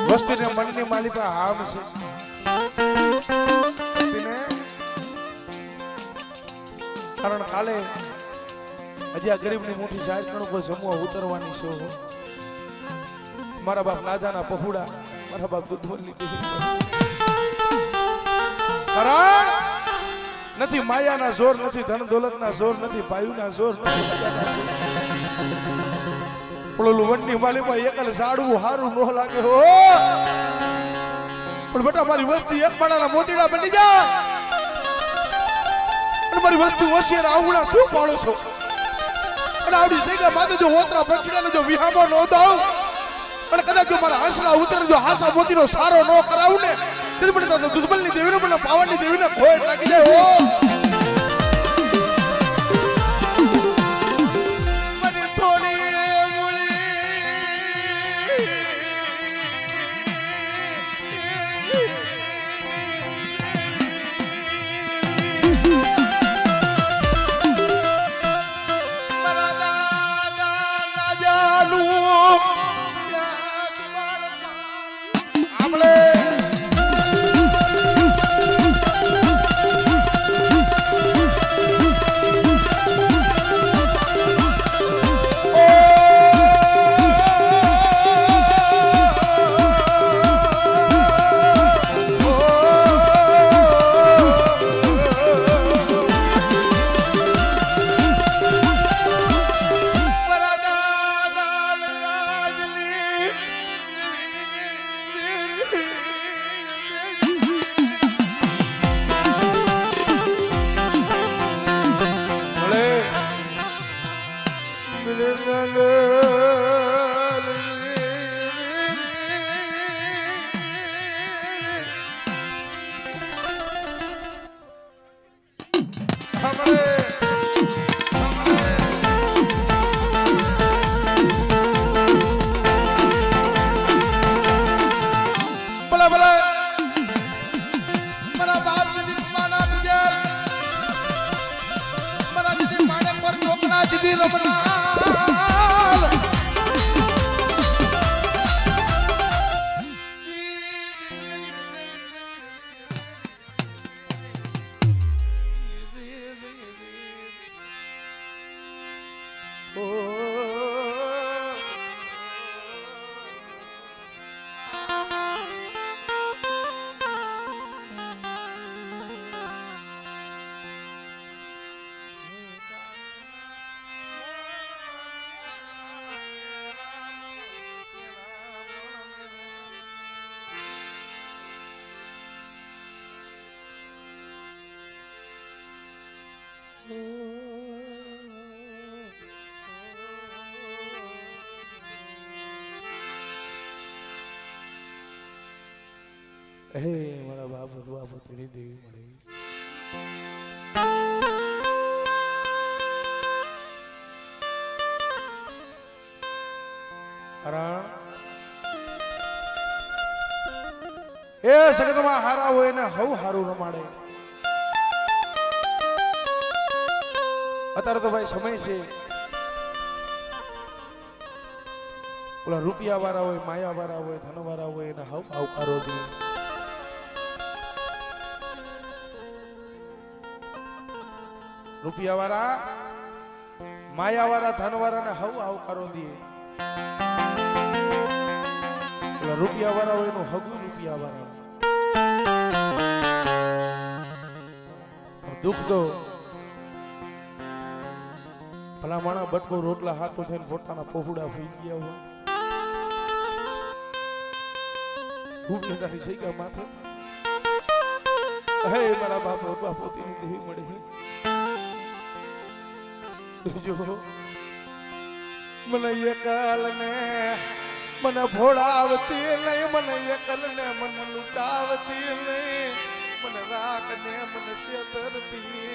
વસ્તુને મનની માલિકા હામ છે કારણ કાલે હજી આ ગરીબની મોટી સાજ કણકો સમૂહ ઉતરવાની છે મારા બાપ નાજાના પહુડા મારા બાપ દૂધવનની કારણ નથી માયાના જોર નથી ધન દોલતના જોર નથી પાયુના જોર નથી પણ વનની માલીમાં એકલ સાડવું હારું ન લાગે હો પણ બેટા મારી વસ્તી એક માણાના મોતીડા બની જાય અને મારી વસ્તી હોશિયાર આવડા શું પાડો છો અને આવડી જગ્યા માથે જો ઓતરા પકડીને જો વિહામો ન દાવ અને કદાચ જો મારા હાસલા ઉતરે જો હાસા મોતીનો સારો ન કરાવું ને તે પણ દુશ્મનની દેવીને પણ પાવનની દેવીને ખોટ લાગી જાય હો હે મારા બાપ બાપની દેવી મળી કારણ એ સગતમાં હારા હોય ને હવ હારું રમાડે અત્યારે તો ભાઈ સમય છે ઓલા રૂપિયા વાળા હોય માયા વાળા હોય ધન વાળા હોય એને હવ આવકારો દે રૂપિયા વાળા માયા વાળા ધન વાળા ને હવ આવકારો દે રૂપિયા વાળા હોય એનું હગું રૂપિયા વાળા દુઃખ તો ભલા માણા બટકો રોટલા હાથો થઈને પોતાના પોહુડા થઈ ગયા હોય ખૂબ નગારી થઈ ગયા માથે હે મારા બાપ પોતીની દેવી મળે જો મને એકલ ને મને ભોળાવતી નહીં મને એકલ ને મને લૂંટાવતી નહીં મને રાત ને મને છેતરતી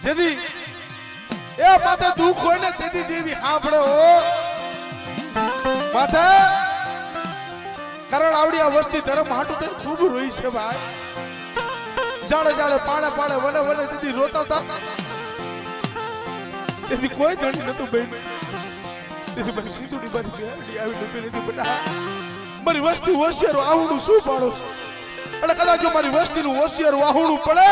જેદી એ માથે દુઃખ હોય ને તેદી દેવી સાંભળો માથે કારણ આવડી આ વસ્તી ધર્મ હાટું તો ખૂબ રોઈ છે ભાઈ જાણે જાણે પાણે પાણે વને વને તેદી રોતા હતા તેદી કોઈ ધણી નતું બેન તેદી મારી સીધુડી મારી ગેરડી આવી નતું નથી બટા મારી વસ્તી હોશિયાર આવડું શું પાડો અને કદાચ જો મારી વસ્તીનું હોશિયાર વાહુણું પડે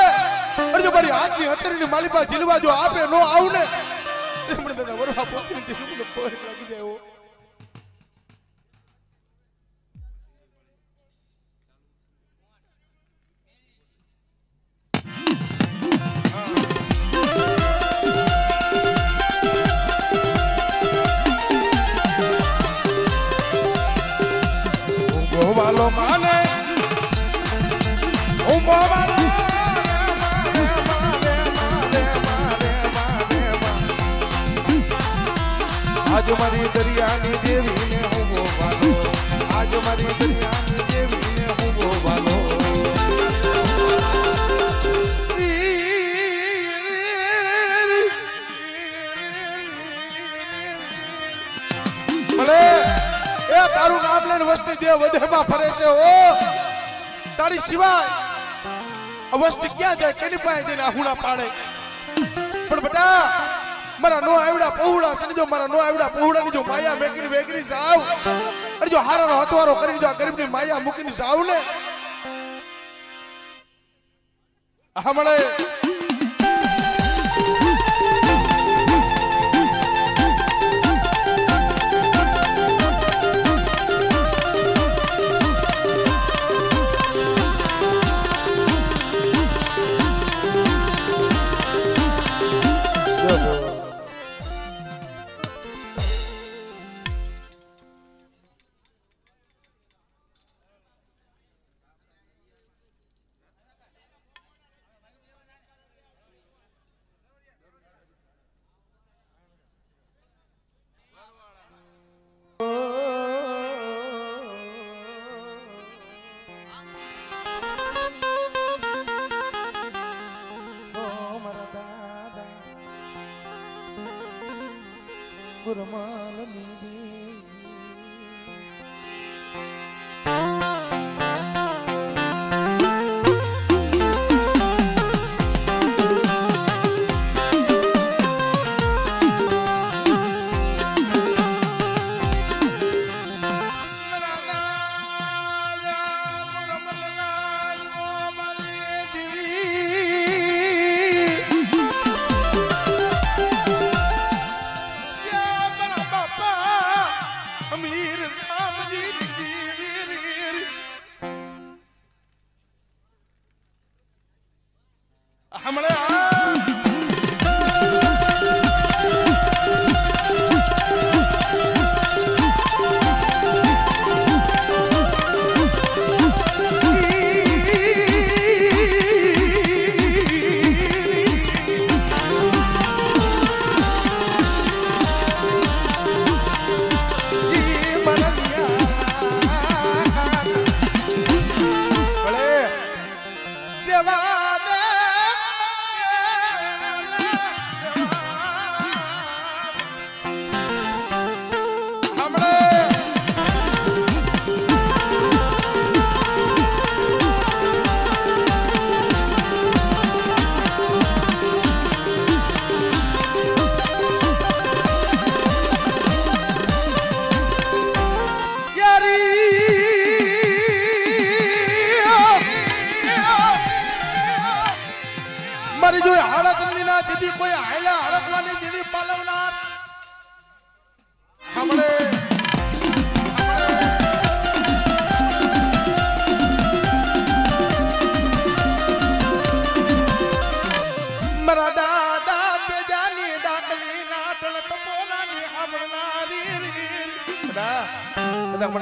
અને જો મારી હાથની હતરીની માલિપા જીલવા જો આપે નો આવને એમણે દાદા વરવા પોકરી દીધું પોર લાગી જાય ઓ વાલો માને ઓ વાલો આજ મારી દરિયાની દેવીને હું બોવાલો આજ મારી દરિયાની દેવીને હું બોવાલો ભલે એ તારું નામ લઈને વસ્તી દેવ વધેમાં ફરે છે ઓ તારી સિવાય વસ્તી ક્યાં જાય કેની પાસે જઈને આહુડા પાડે પણ બેટા મારા નો આવડા પહોળા છે જો મારા નો આવડા પહોળા ની જો માયા મેકીને વેગરી જાવ અને જો હારાનો હતવારો કરીને જો આ ગરીબની માયા મૂકીને જાવ ને હમણે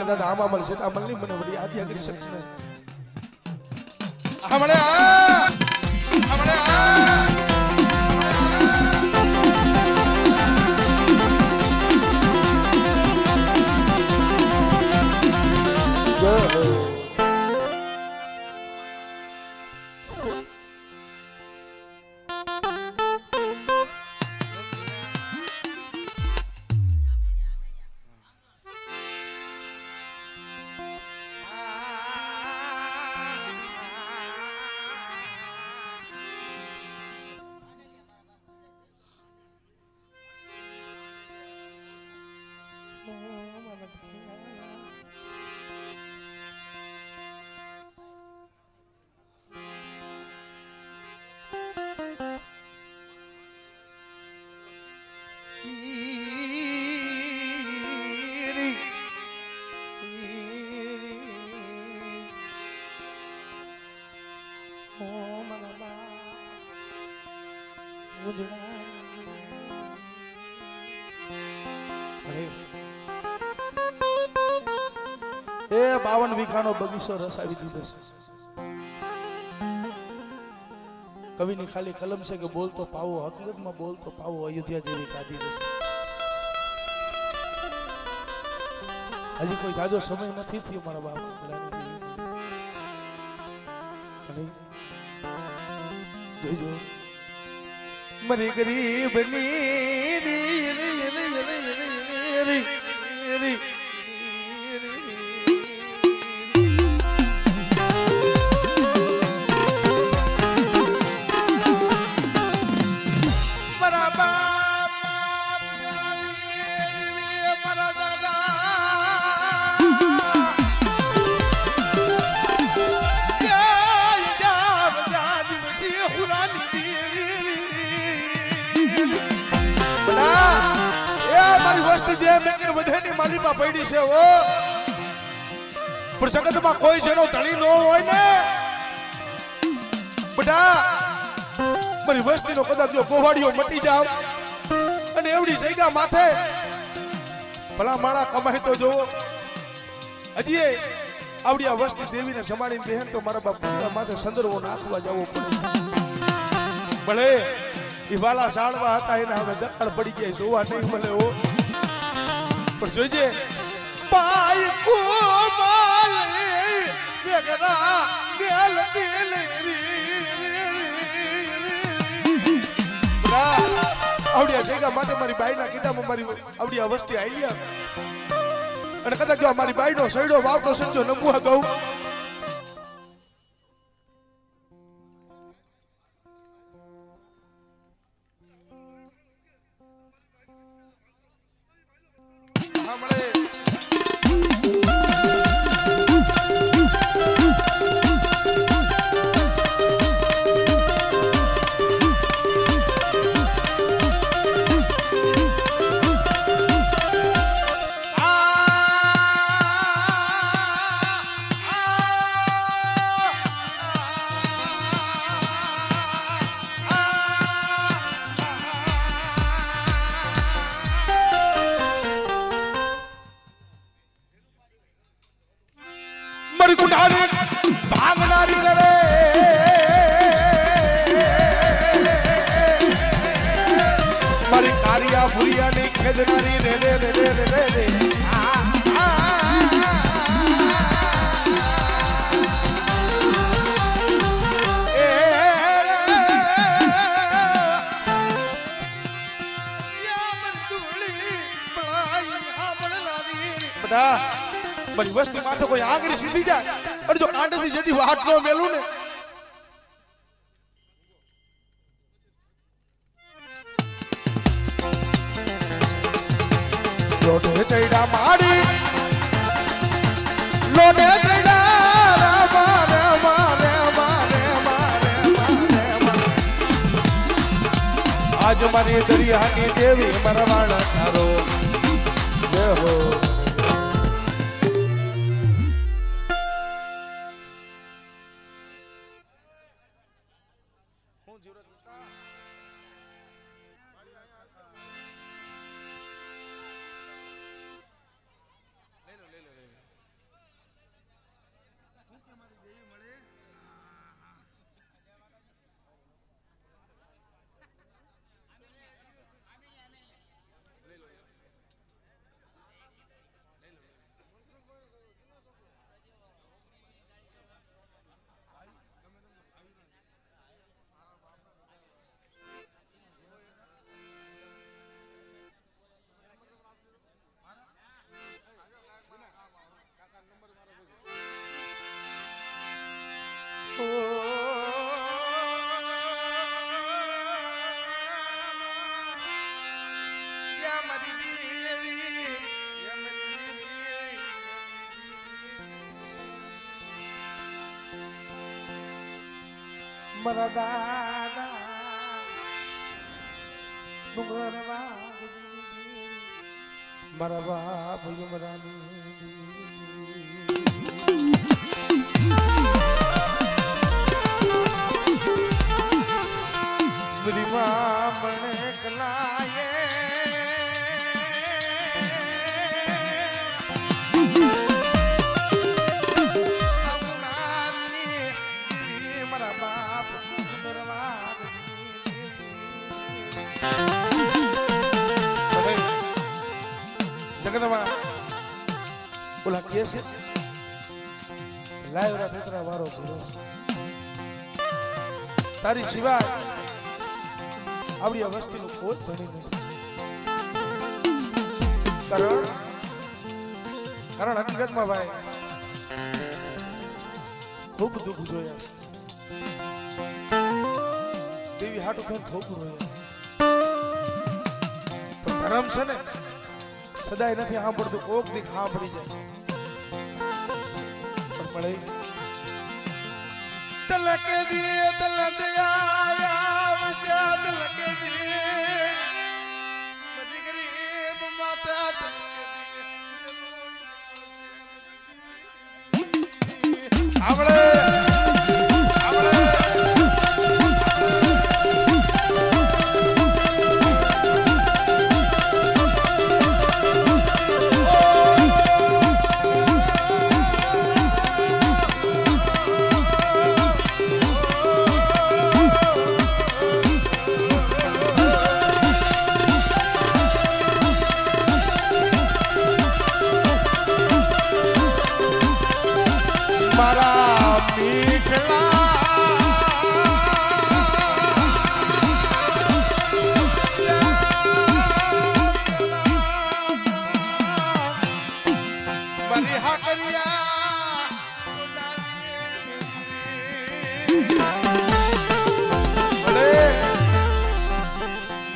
દાદા આમાં મળશે આ મળની મને વળી આદિયા કરી શકશે હમણે એ 52 વીઘાનો બગીચો રસાવી દીધો છે. કવિની ખાલી કલમ છે કે બોલતો પાવો, હકીકતમાં બોલતો પાવો અયોધ્યા જેવી ગાદી રહેશે. હજી કોઈ જાજો સમય નથી થયો મારા બાપ. જોજો મને ગરીબની માલિકા પડી છે ઓ પણ જગતમાં કોઈ જેનો ધણી ન હોય ને બટા મારી વસ્તીનો કદાચ જો ગોવાડીઓ મટી જાવ અને એવડી જગ્યા માથે ભલા માળા કમાય તો જોવો હજી આવડી આ વસ્તી દેવીને સંભાળીને બેન તો મારા બાપ માથે સંદર્ભો નાખવા જવો પડે ભલે એ વાલા સાળવા હતા એને હવે દખણ પડી ગયા જોવા નહીં મળે ઓ પણ જોઈજે પાય કોમલ વેગરા ગેલ દિલ આવડિયા જગ્યા માટે મારી બાઈના કીધામાં મારી આવડી અવસ્થી આવી અને કદાચ જો મારી બાઈનો સૈડો વાવતો સંજો નબુઆ કહું ભાગનારી રે મારી કારિયા ભુરિયાની ખેદનારી રે રે રે રે રે રે મારી વસ્તી માથે કોઈ આંગળી સીધી જાય અને જો કાંટેથી જતી વાટ ન મેલું ને લોટે ચૈડા માડી લોટે ચૈડા રામા રામા રામા રામા રામા આજ મારી દરિયાની દેવી મરવાણા તારો જય હો મારા દાદા મારા બાપ મારા બાપ જગતમાં બોલા કે છે લાયરા તેતરા વારો ભરોસો તારી સિવાય આવડી આ વસ્તીનું કોઈ ધણી નથી કારણ હકીકતમાં ભાઈ ખૂબ દુઃખ જોયા દેવી હાટું થઈને ખૂબ રોયા પણ ધર્મ છે ને સદાય નથી સાંભળતું કોક દી સાંભળી જાય પણ મળે તલકે દીએ તલકે આયા વશાદ લકે દીએ બધી ગરીબ માતા તલકે દીએ આવડે મારા મીઠલા મારી હાકરિયા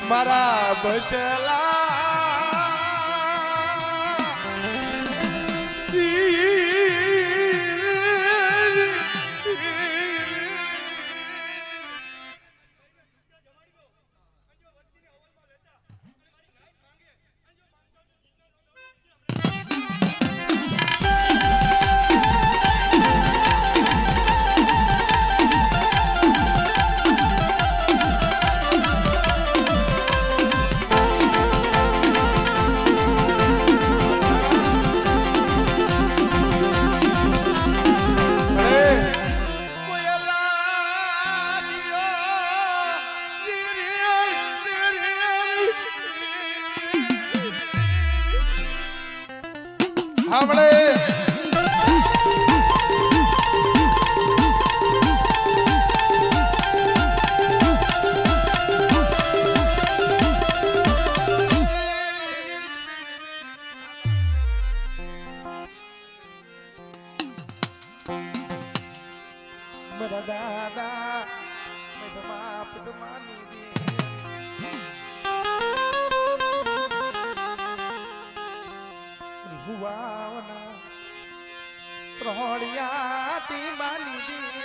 મારા બસલા સાંભળે મારા દાદા મેં માપ માની દી હુવાવના ત્રોડિયા તી માની દેવી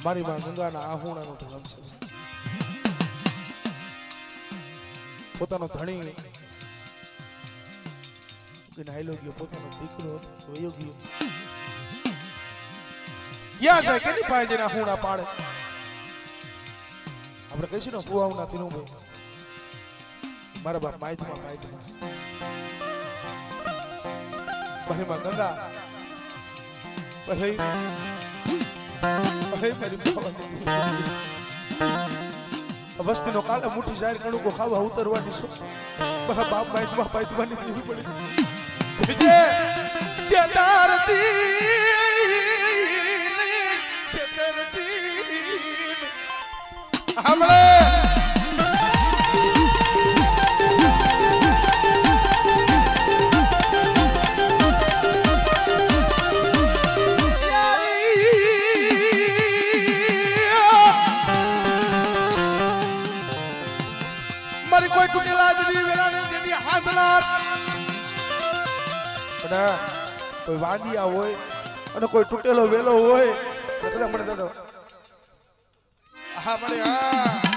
મારી માં ગંગાના આહુણાનો ધર્મ છે પોતાનો ધણી કે નાયલો ગયો પોતાનો દીકરો વયો ગયો ક્યાં છે કેની પાસે જઈને આહુણા પાડે આપણે કહીશું ને કુવાવના તીનું ભાઈ મારા બાપ માયતમાં મારી માં ગંગા વસ્તી નો કાલે મુઠ્ઠી જાહેર કણું કો ખાવા ઉતરવાની છે મારા બાપ બાઈટમાં પાઈટવાની દેવી પડી વિજય શેતારતી હમણે મારી કોઈ ટુકેલા જની વેળાને જેની હાથલાર પણ કોઈ વાંદિયા હોય અને કોઈ તૂટેલો વેલો હોય તો કદાચ મને દાદા હા મળે હા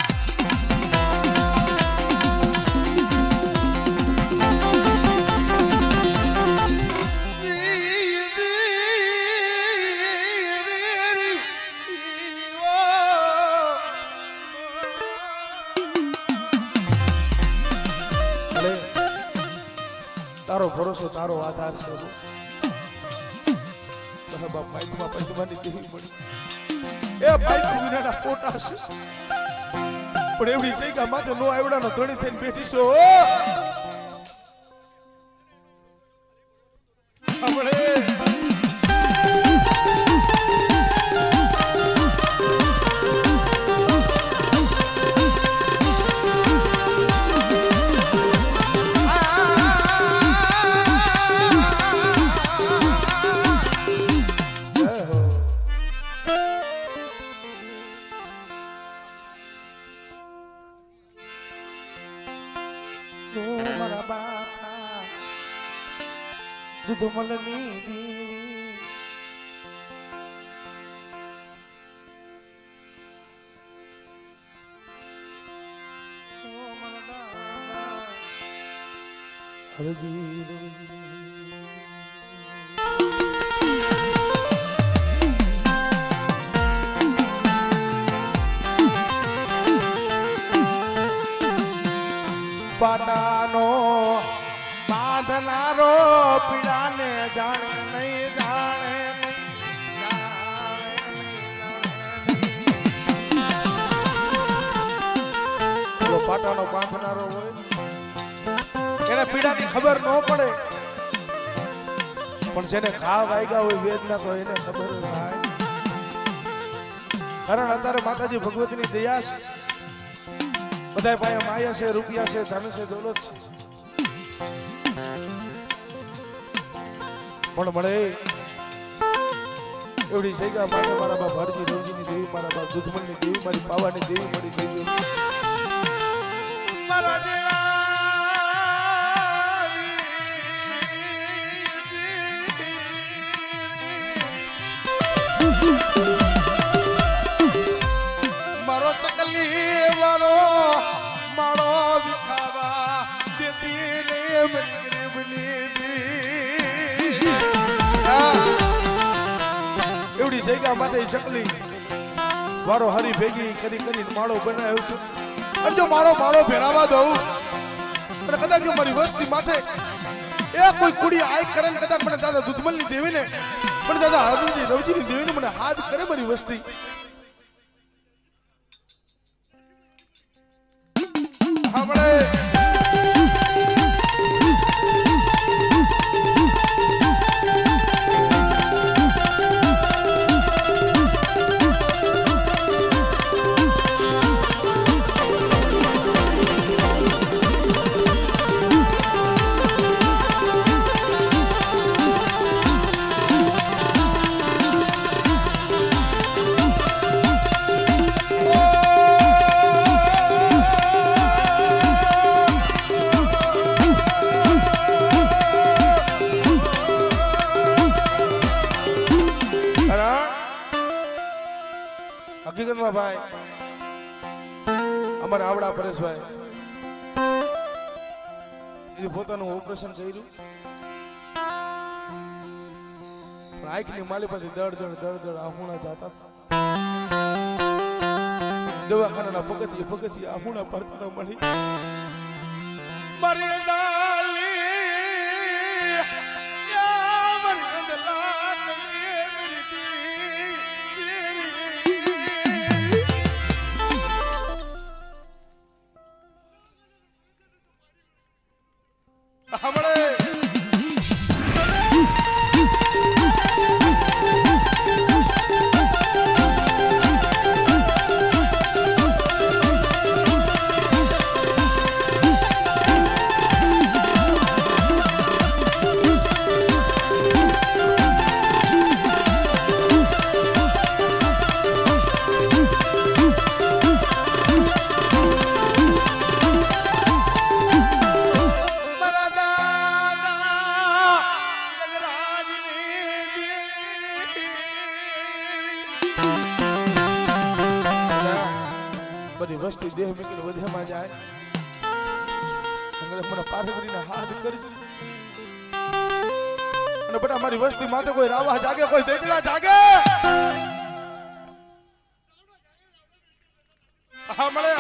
તારો ભરોસો તારો આધાર છે બાપ બાઈકમાં પંચમાની દેવી મળી એ બાઈક વિનાના ફોટા છે પણ એવડી જગ્યા માથે નો આવડાનો ધણી થઈને બેઠી છો આપણે દુધમલની દેવી હરજી પાટાનો બાંધનારો પીડાને જાણે નહીં જાણે પાટાનો બાંધનારો હોય એને પીડાની ખબર ન પડે પણ જેને ઘા વાગ્યા હોય વેદના તો એને ખબર થાય કારણ અત્યારે માતાજી ભગવતીની દયા છે બધા પાસે માયા છે રૂપિયા છે ધન છે દોલત છે પણ મળે એવડી જગ્યા માટે મારા બાપ હરજી રોજીની દેવી મારા બાપ દુધમલની દેવી મારી પાવાની દેવી મળી થઈ મારા મારો ચકલી વાળો મારો વિખાવા દેતી રે ગરીબની એવડી જગ્યા માટે ચકલી વારો હરી ભેગી કરી માળો બનાવ્યો છે અને જો માળો ફેરાવા દઉં અને કદાચ જો મારી વસ્તી માથે એ કોઈ કુડી આય કરે ને કદાચ મને દાદા દુધમલની દેવીને પણ દાદા હરજી રવજીની દેવીને મને હાથ કરે મારી વસ્તી સાંભળે હકીકતમાં ભાઈ અમારા આવડા પરેશભાઈ એ પોતાનું ઓપરેશન કર્યું આંખની માલી પાસે દડ આહુણા જતા દવાખાનાના પગથિયે આહુણા પડતા મળી મારી દેહ મૂકીને વધેમાં જાય મને પાર્વતીના હાથ કરજો અને બેટા મારી વસ્તી માથે કોઈ રાવા જાગે કોઈ દેખલા જાગે હા મળે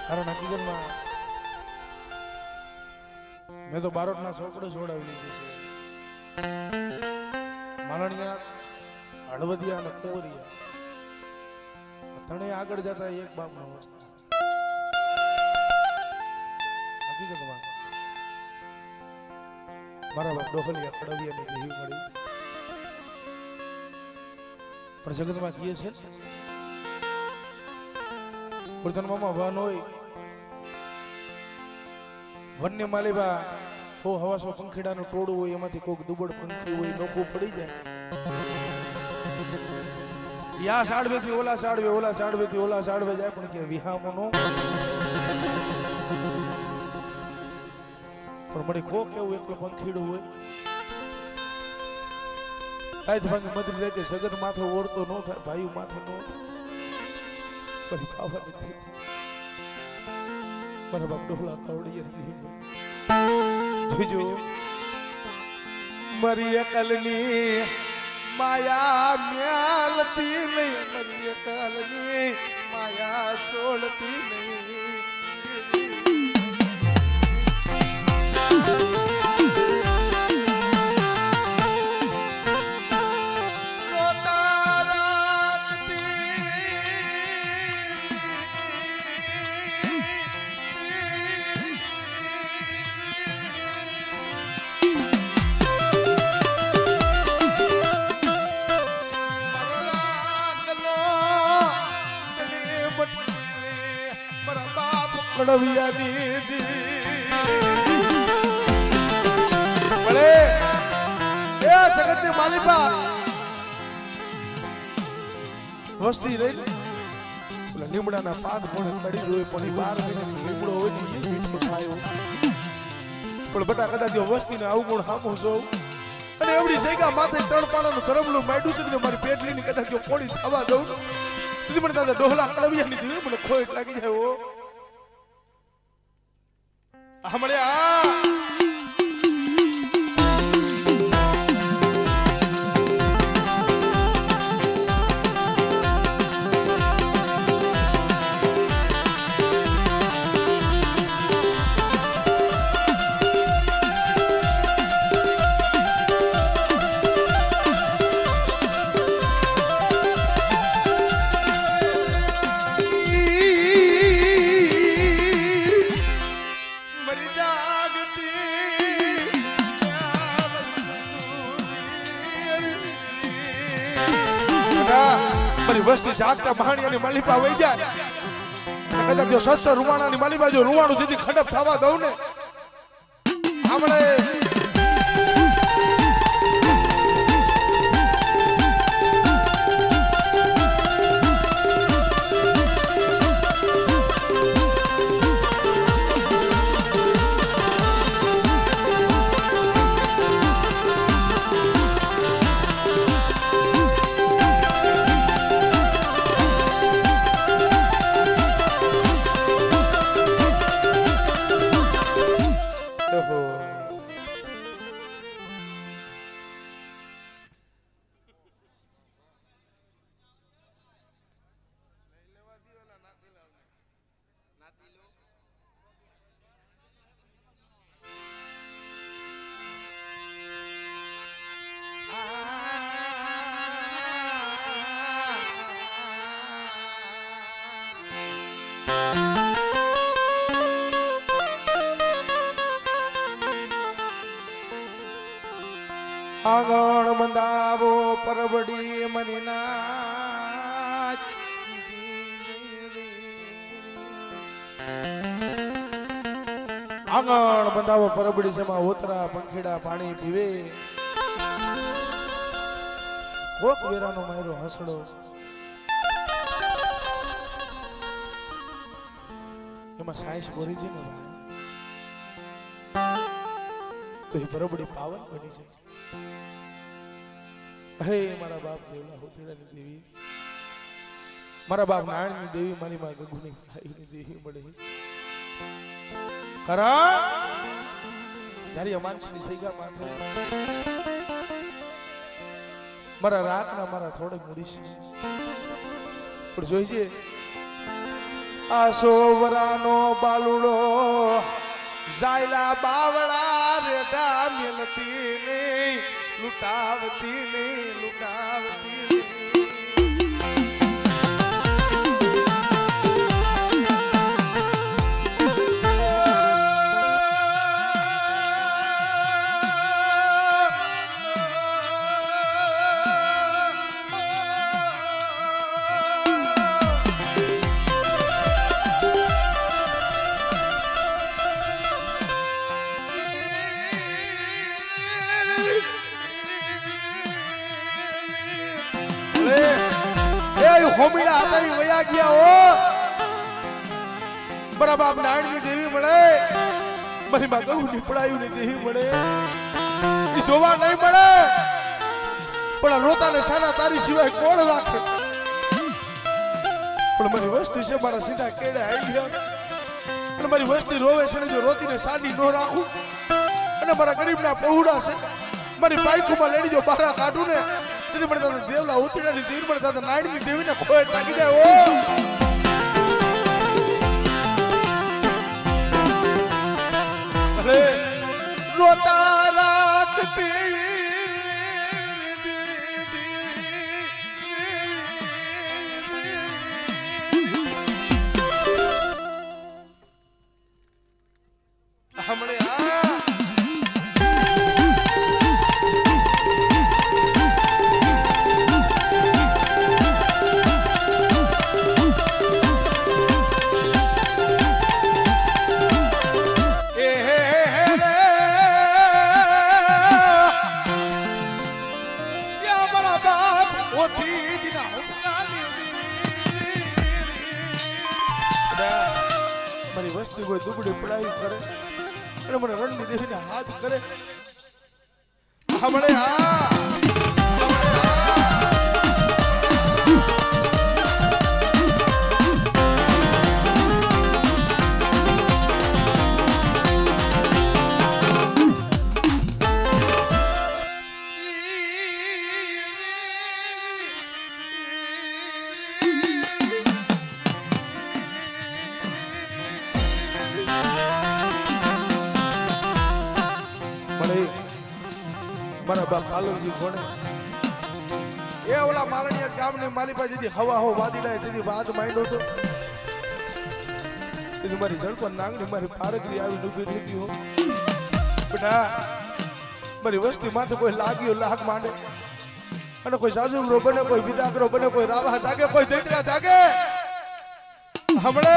કારણ હકીકતમાં મેં તો બારોટના ચોપડે છોડાવી લીધું છે માલણિયા હળવદિયા અને કુંવરિયા ત્રણે આગળ જતા એક બાપના અવસ્થા હકીકતમાં મારા બાપ ડોહલિયા કડવિયાની દેહી મળી પણ જગતમાં કીએ છે કુર્તનમાં વન હોય વન્ય માલીબા હો હવાસો પંખીડાનું ટોળું હોય એમાંથી કોઈક દુબળ પંખી હોય નોખું પડી જાય યા સાડવે થી ઓલા સાડવે ઓલા સાડવે થી ઓલા સાડવે જાય પણ કે વિહામોનો પણ મળી ખો કેવું એકલો પંખીડું હોય કાંઈ ભાંગી મદરી રહેતે સગત માથે ઓળતો ન થાય ભાઈ માથે ન થાય પછી ખાવાની મને બાપ ડોહલા કવડી જોજો મારી અકલની માયા મ્યાલતી નહીં મારી અકલની માયા સોળતી નહીં જગતની માલિકા વસ્તી રહી લીમડાના પાક પણ કડી હોય પણ બાર લીમડો હોય ને મીઠો ખાયો પણ બટા કદાચ વસ્તીને આવું ગુણ હામું જોઉં અને એવડી જગ્યા માથે ત્રણ પાણાનું કરમલું માંડ્યું છે મારી પેટલીની કદાચ પોણી થવા દઉં સુધી મને દાદા ડોહલા કડવિયાની દીધી મને ખોટ લાગી જાય હમણે વસ્તી જાગતા મહાણિયાની માલિપા વહી જાય કદાચ જો સસ્તા રૂવાણાની માલિપા જો રૂવાણું સીધી ખડપ થવા દઉં ને આપણે આંગણ બંધાવો પરબડી મનીના આંગણ બંધાવો પરબડી જેમાં ઓતરા પંખીડા પાણી પીવે કોક વેરાનો માયરો હસડો એમાં સાયન્સ ભરી છે ને તો એ પરબડી પાવન બની જાય. હે મારા બાપ દેવલા હોતીડાની દેવી, મારા બાપ નારાયણની દેવી, મારી માં ગગુની ભાઈની દેવી મળે ખરા જ્યારે અમાનસની સૈગા માથે મારા રાતના મારા થોડે મૂડીશ પણ જોઈજે આ સોવરાનો બાલુડો જાયલા બાવળા રેડા મેલતી નહીં લૂટાવતી નહીં લૂટાવતી હોમીડા હતા એ વયા ગયા હો. મારા બાપ નારાયણની દેવી મળે, મારી માં ગૌ નીપડાયું ની દેવી મળે એ જોવા નહીં મળે પણ રોતાને સાના તારી સિવાય કોણ રાખે. પણ મારી વસ્તી છે મારા સીધા કેડે આવી ગયા અને મારી વસ્તી રોવે છે ને જો રોતીને સાદી ન રાખું અને મારા ગરીબના પહોળા છે મારી પાયખુમાં લેડી જો બહાર કાઢું ને તેથી મને દાદા દેવલા ઉતરાથી દેવી મને દાદા નાયણની દેવીને ખોય નાખી જાય ઓ અરે રોતા રાખતી હમણે મારી વસ્તી કોઈ દુબળી પડાઈ કરે અને મને રણની દેવીને હાથ કરે હમણે મારા બાપ કાલુજી કોણે એ ઓલા માલણીયા ગામની માલી પાસે હવા હો વાદીલાય જેથી વાત માંડ્યો તો તેથી મારી ઝડપન નાંગની મારી પારગરી આવી ડૂબી રહી હો બેટા મારી વસ્તી માથે કોઈ લાગ્યો લાગ માંડે અને કોઈ સાજુમરો બને કોઈ વિદાગરો બને કોઈ રાવા જાગે કોઈ દૈત્રા જાગે હમણે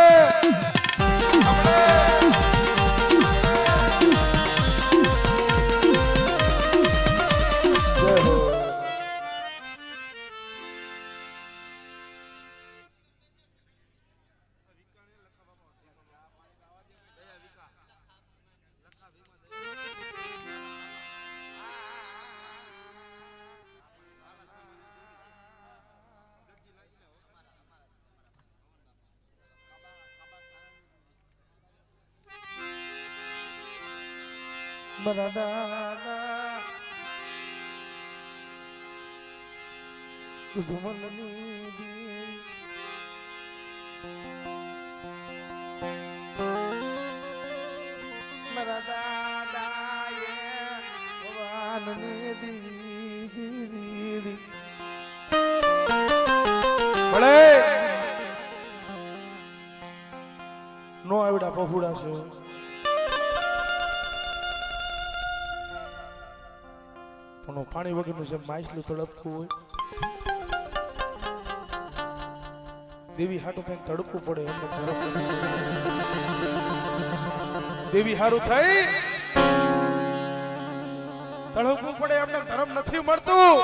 મારા દાદા દુશ્મનની ભલે નો આવડા પફુડા છે પણ પાણી વગરનું જેમ માછલું તડપતું હોય દેવી હાટું થઈને તડપવું પડે એમને દેવી હારું થઈ તડપવું પડે એમને ધર્મ નથી મળતું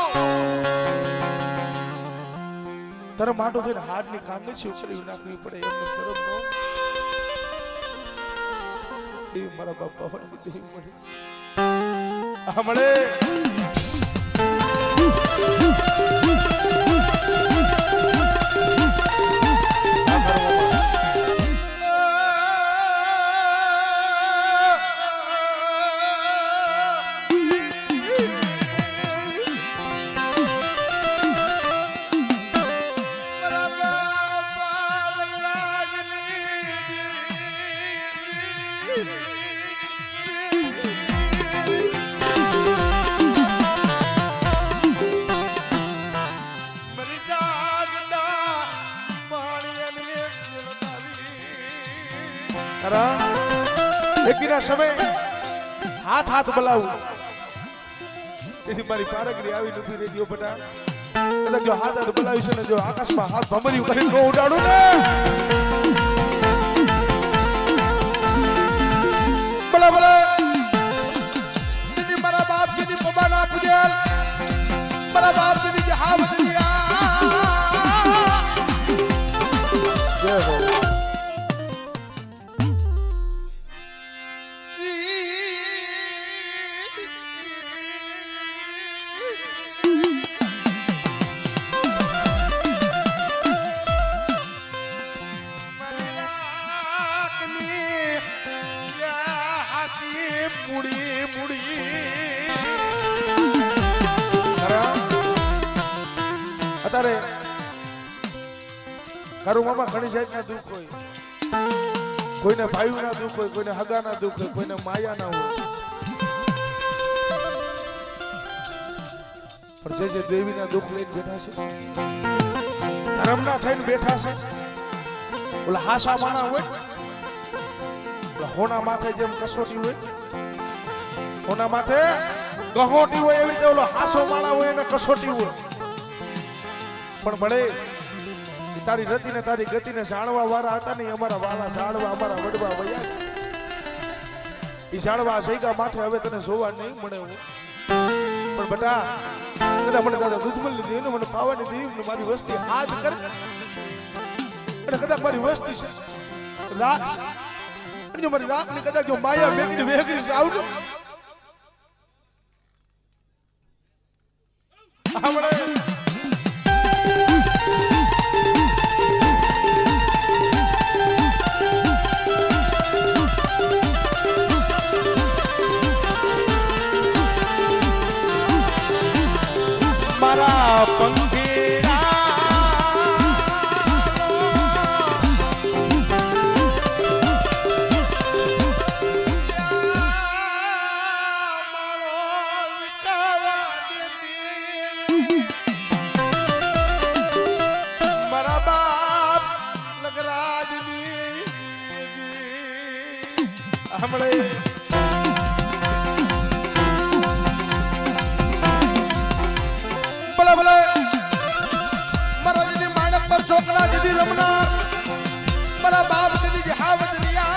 ધર્મ હાટું થઈને હાડની કાંગછી ઉછળી નાખવી પડે એમને ધર્મ નો મારા બાપા ભગવાન દેવી મળી આ મળે એક દિના સમય હાથ હાથ બોલાવું તેથી મારી પારગરી આવી નથી રેડિયો બટા કદાચ જો હાથ હાથ બોલાવી છે ને જો આકાશમાં હાથ ભમર્યું કરીને નો ઉડાડું ને બોલા બોલા દીદી મારા બાપ દીદી પબા ના પૂજેલ મારા બાપ દીદી જે હા બદલિયા જય હો અત્યારે કારું મામા ઘણી જાતના દુઃખ હોય કોઈને ભાઈઓના દુઃખ હોય કોઈને હગાના દુઃખ હોય કોઈને માયાના હોય પણ જે દેવીના દુઃખ લઈને બેઠા છે ધર્મના થઈને બેઠા છે ઓલા હાસા માના હોય હોના માથે જેમ કસોટી હોય હોના માથે ગહોટી હોય એવી રીતે ઓલો હાસો માણા હોય એને કસોટી હોય પણ ભલે તારી રતિને તારી ગતિને જાણવા વાળા હતા ને અમારા વાલા જાણવા અમારા વડવા વયા એ જાણવા સૈગા માથે હવે તને જોવા નહીં મળે પણ બટા કદાચ મને દાદા દૂધ મળી દીધી મને પાવાની દીધી મારી વસ્તી હાથ કર અને કદાચ મારી વસ્તી છે રાત જો મારી રાતની કદાચ જો માયા વેગી વેગી જાવ આપણે મારા પંખીડા મારા બાપ લગરાજની હમણે છોકરા દીદી રમનાર મારા બાપ દીદી જે હા બદલિયા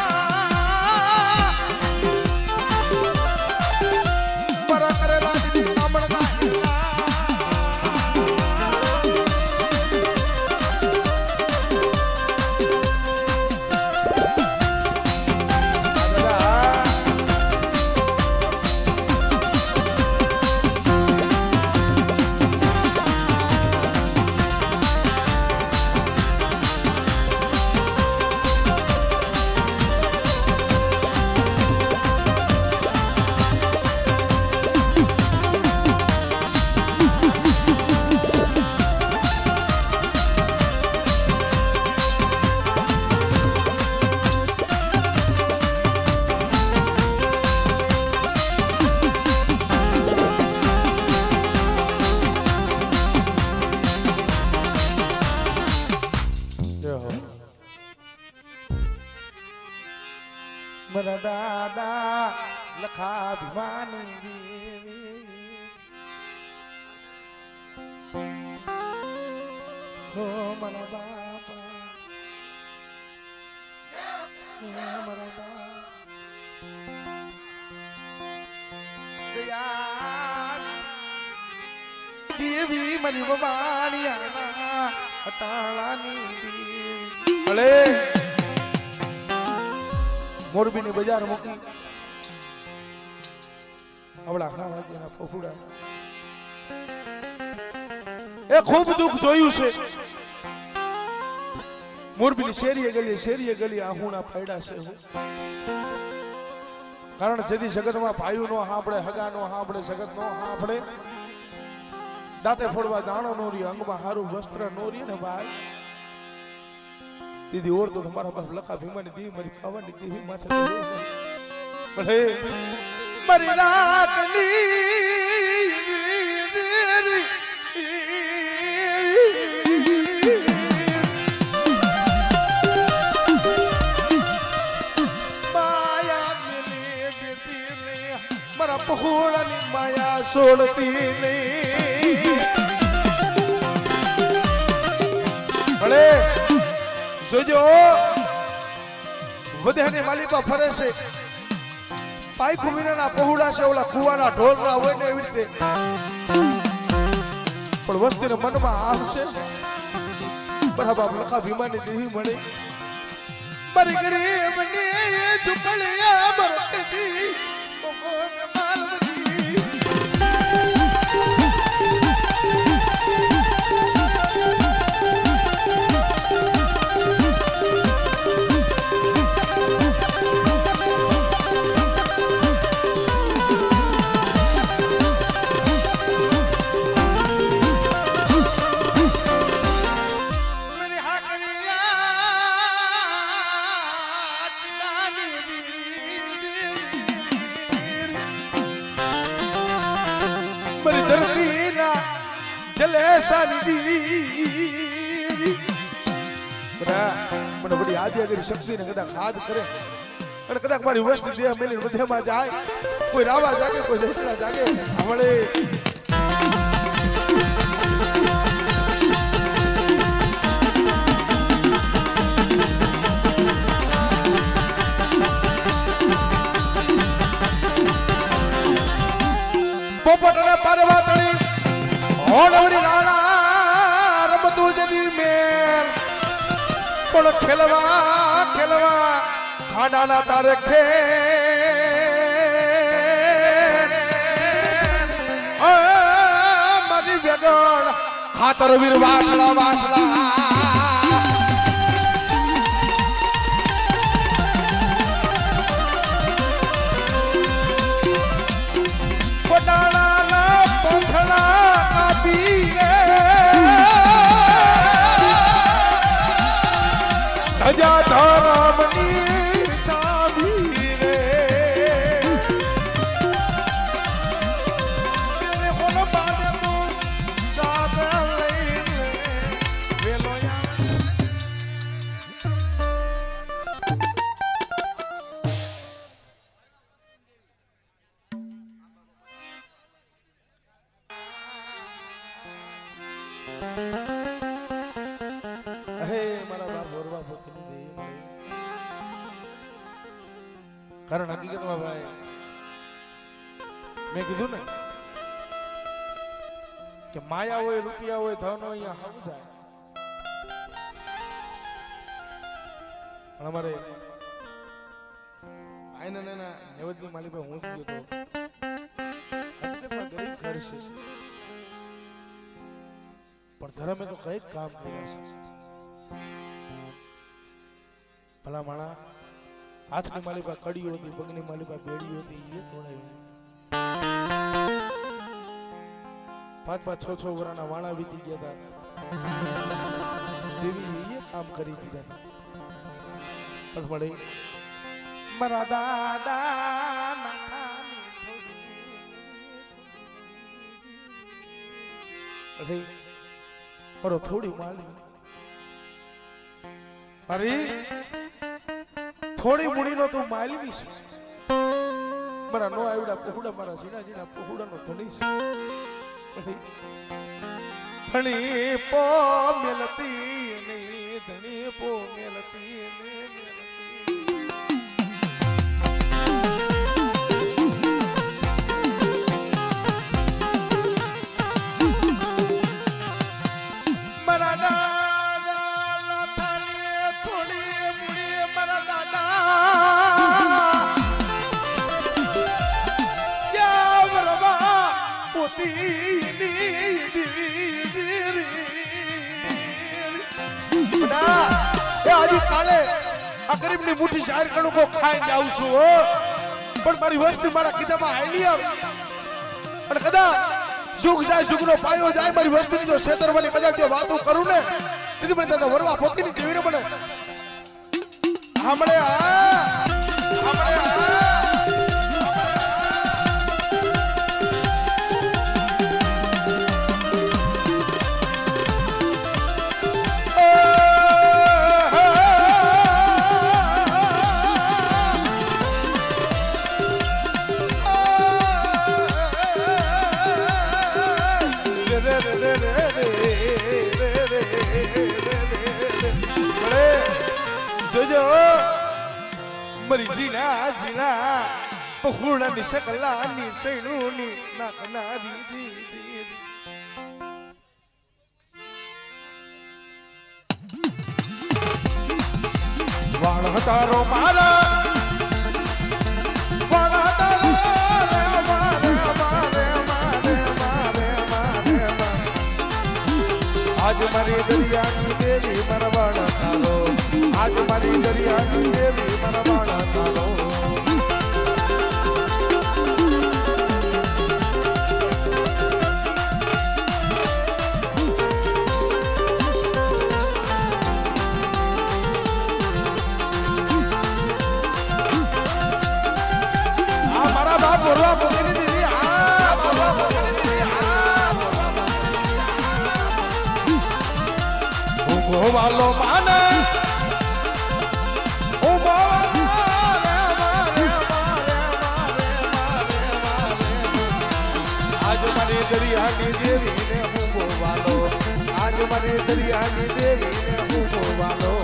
મારા કરેલા દીદી કામણના મારા દાદા લખા ભીમાની હો મારા બાપા મારા બાપા દેવી મારી બાબાની આના અટાળાની દેવી ભલે મોરબીની બજાર મૂકી આવડા ખાવાના ફફુડા એ ખૂબ દુઃખ જોયું છે મોરબીની શેરીએ ગલી આહુણા ફાયડા છે કારણ જેથી જગતમાં ભાઈઓ નો સાંભળે હગા નો સાંભળે જગત નો સાંભળે દાંતે ફોડવા દાણો નો રી અંગમાં હારું વસ્ત્ર નો રી ને ભાઈ દીદી ઓર તો તમારા પાસે લખા ભીમાની દી મારી ખાવાની દી માથે ભલે મારી રાતની મારા પહોળાની માયા છોડતી નહીં ભલે જોજો વધ્યાની માલિકા ફરે છે પાયખું વિનાના પહોળા છે ઓલા કુવાના ઢોલના હોય ને એવી રીતે પણ વસ્તીને મનમાં આવશે બરાબર લખા ભીમાની દેવી મળે મારી ગરીબની ઝુકળિયા મરતી મને બધી આદિ અગર શક્તિ ને કદાચ હાથ કરે અને કદાચ મારી વસ્તુ દેહ મેલી બધેમાં જાય કોઈ રાવા જાગે કોઈ દેખલા જાગે હમણે પોપટ અને પારવાતળી હોણવરી રાણા રમતું જદી મેલ પણ ખેલવા ખાડાના તારે ખે મારી વેગણ ખાતર વીર વાસલા કોટાળાના પંખડા કાપીએ ધજા ધરમની ચાવી રે મેરે કોન બાને તું સાથ લઈને વેલો હે મારા બાપ મોરવા પોતની દેવી મળે કારણ હકીકતમાં ભાઈ મેં કીધું ને કે માયા હોય રૂપિયા હોય ધન હોય અહીંયા હમ જાય પણ અમારે આઈના નાના નેવદની માલી ભાઈ હું જ ગયો હતો હકીકતમાં ગરીબ ઘર છે પણ ધર્મે તો કઈક કામ કર્યા છે ભલા માણા હાથની માલી પાસે કડી હતી પગની માલી પાસે બેડી હતી એ તોડાવી 5-5 6 વર્ષના વાણા વીતી ગયા હતા દેવી એ કામ કરી દીધા પણ મળે મારા દાદા અરે મારો થોડી માલી અરે થોડી મૂડીનો તું માલવી છે મારા નો આવડા પહોડા મારા ઝીણા ઝીણા પહોડાનો ધણી છે ધણી પો મેલતી ને ધણી પો મેલતી ને કાલે આ ગરીબની મુઠ્ઠી જાહેર કણું કો ખાઈને આવું છું હો પણ મારી વસ્તી મારા કીધામાં હાલી આવ અને કદાચ સુખ જાય સુખનો પાયો જાય મારી વસ્તીની જો છેતરવાની કદાચ જો વાતો કરું ને તેથી મને તને વરવા પોતીની જેવીને મને હમણે મરી જીના જીના પખુડાની શકલાની સૈણુની નાખનારી દી વાણ તારો મારા વાણ તારો આજ મારી દરિયાની દેવી મારા તારો આજ મારી દરિયાની દેવી મારા તારો આ મારા બાપ બોલવા પોતાની દીદી આ બોલવા પોતાની વાલો માને ઓ આજ મારી દરિયાની દેવી ને હું બોવાલો આજ મારી દરિયાની દેવી ને હું બોવાલો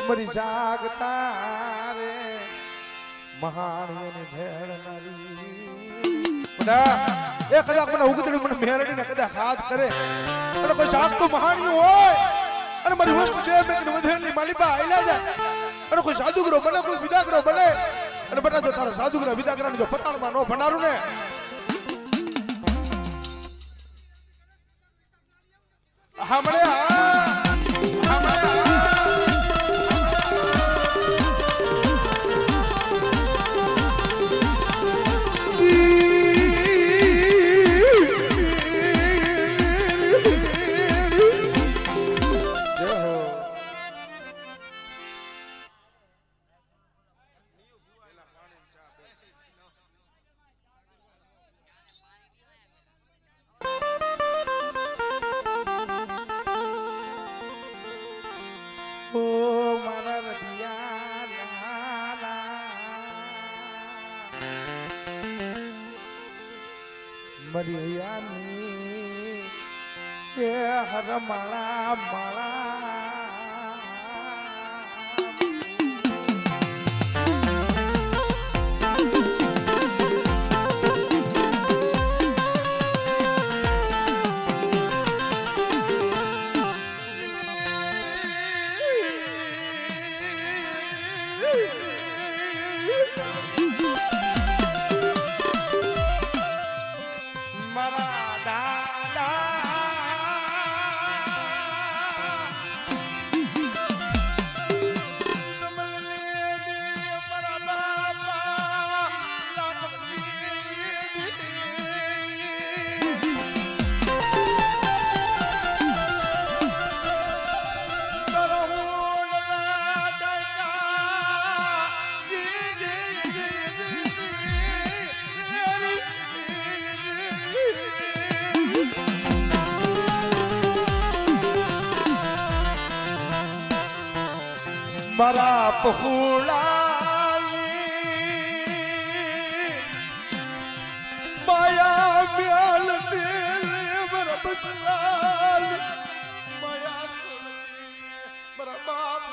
મરી જાગતા રે મહાણીને ભેળનારી બડા એ કદાચ મને ઉગતડી મને મેરડીને કદાચ હાથ કરે અને કોઈ સાસુ મહાણી હોય અને મારી વસ્તુ છે મેં વધેલી માલિબા આઈલા જાય અને કોઈ સાધુગરો બને કોઈ વિદાગરો બને અને બટા જો તારા સાધુગરા વિદાગરાને જો પતાળમાં નો ભણારું ને હામળે મરિયાની એ હરમાળા માળા મારા પહુડા માયા મ્યાલ મારા બસલાલ માયા મારા બાપ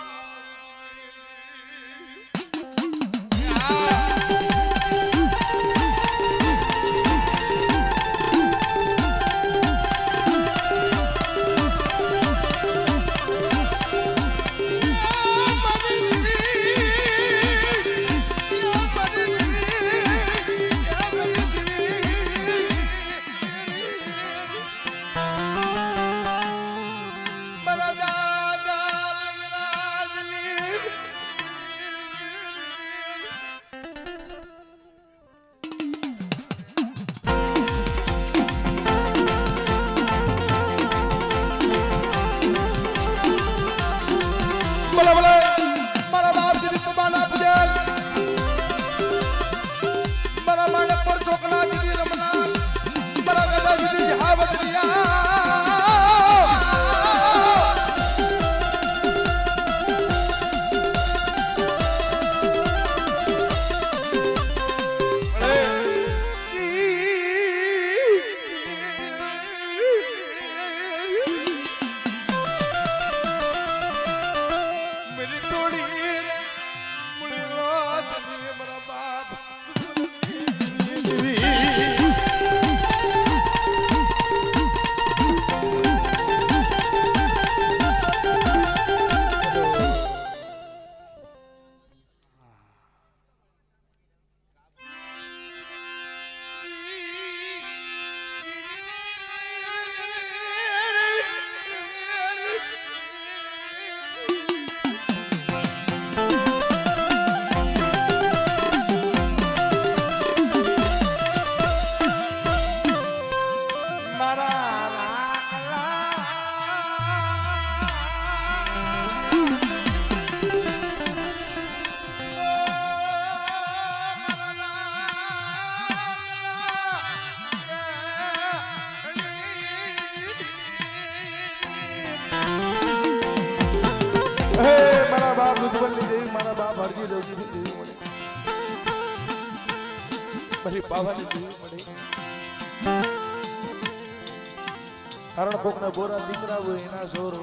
કારણ કોકના બોરા દીકરા હોય એના સોર,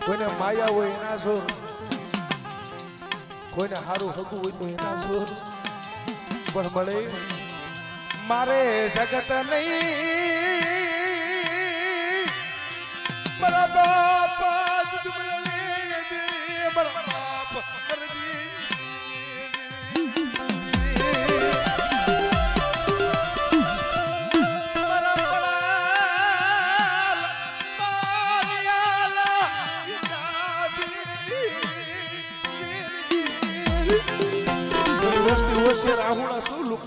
કોઈને માયા હોય એના સોર, કોઈને હારું હકું હોય તો એના સોર, પણ મળે મારે સગત નહીં મારા બાપ મારા બાપ રાહુલા શું લુક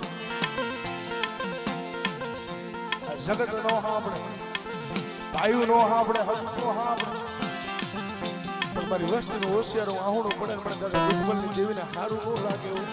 જગત નો સાંભળે, ભાઈ નો સાંભળે, હક નો સાંભળે, પણ મારી વસ્તીનું હોશિયાર આહુણું પડે મને દુશ્મનની દેવીને સારું ન લાગે એવું.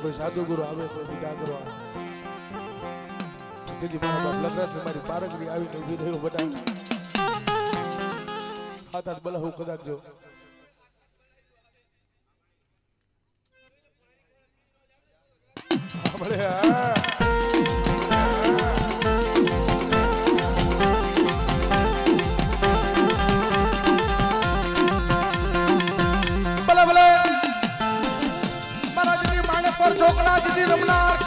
કોઈ સાધુ ગુરુ આવે કોઈ દીકા કરવા તેથી મારા બાપ લગ્ન મારી પારગડી આવીને ઉભી રહ્યો બધા હાથ હાથ બલાવું કદાચ જો આપણે ચોકલા દીદી રમનાર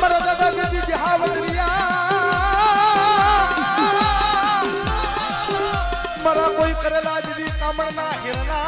મારા દાદા દીદી જહાવદરિયા મારા કોઈ કરેલા દીદી કામણના હિરણા